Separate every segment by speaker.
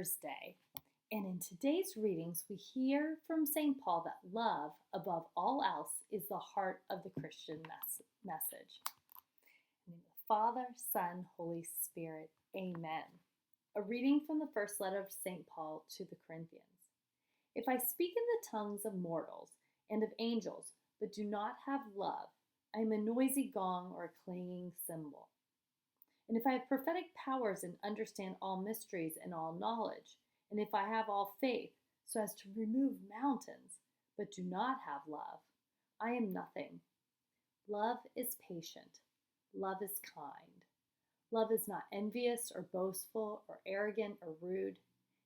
Speaker 1: Thursday, and in today's readings we hear from St. Paul that love, above all else, is the heart of the Christian message. In the name of the Father, Son, Holy Spirit, Amen. A reading from the first letter of St. Paul to the Corinthians. If I speak in the tongues of mortals and of angels, but do not have love, I am a noisy gong or a clanging cymbal. And if I have prophetic powers and understand all mysteries and all knowledge, and if I have all faith so as to remove mountains, but do not have love, I am nothing. Love is patient. Love is kind. Love is not envious or boastful or arrogant or rude.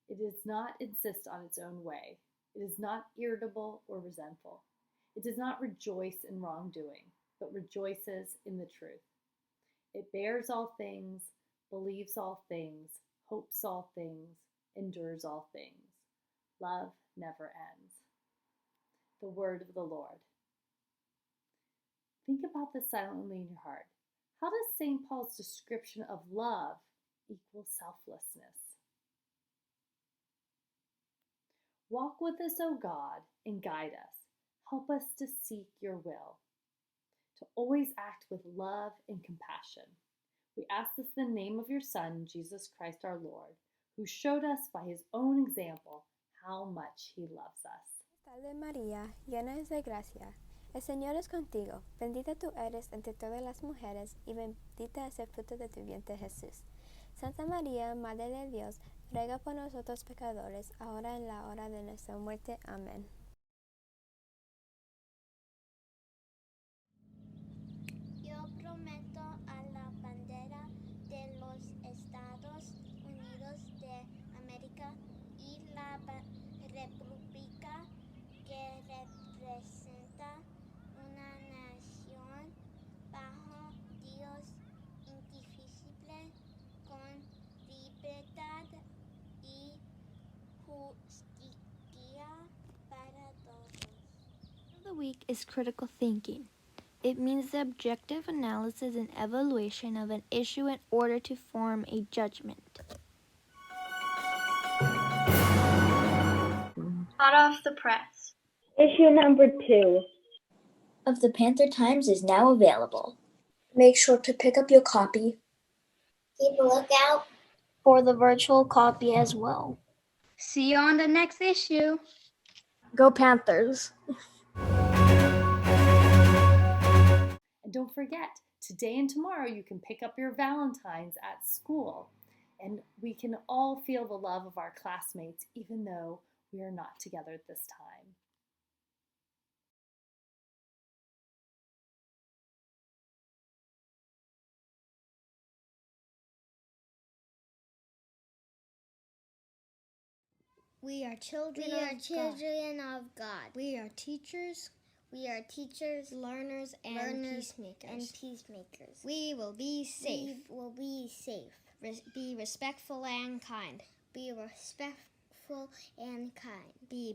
Speaker 1: It does not insist on its own way. It is not irritable or resentful. It does not rejoice in wrongdoing, but rejoices in the truth. It bears all things, believes all things, hopes all things, endures all things. Love never ends. The word of the Lord. Think about this silently in your heart. How does St. Paul's description of love equal selflessness? Walk with us, O God, and guide us. Help us to seek your will, to always act with love and compassion. We ask this in the name of your Son, Jesus Christ our Lord, who showed us by his own example how much he loves us.
Speaker 2: Salve María, llena es de gracia. El Señor es contigo. Bendita tú eres entre todas las mujeres, y bendita es el fruto de tu vientre Jesús. Santa María, Madre de Dios, ruega por nosotros pecadores, ahora en la hora de nuestra muerte. Amén.
Speaker 3: Yo prometo a la bandera de los Estados Unidos de América y la república que representa una nación bajo Dios indivisible, con libertad y justicia para todos.
Speaker 4: The week is critical thinking. It means the objective analysis and evaluation of an issue in order to form a judgment.
Speaker 5: Hot off the press.
Speaker 6: Issue number 2
Speaker 7: of the Panther Times is now available. Make sure to pick up your copy.
Speaker 3: Keep a lookout
Speaker 7: for the virtual copy as well.
Speaker 5: See you on the next issue.
Speaker 6: Go Panthers!
Speaker 1: And don't forget, today and tomorrow you can pick up your Valentines at school. And we can all feel the love of our classmates even though we are not together at this time.
Speaker 3: We are children of God.
Speaker 8: We are teachers,
Speaker 3: learners, and peacemakers.
Speaker 8: We will be safe.
Speaker 3: Be
Speaker 8: respectful and kind.
Speaker 3: Be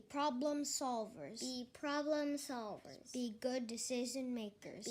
Speaker 8: problem solvers.
Speaker 3: Be good decision makers.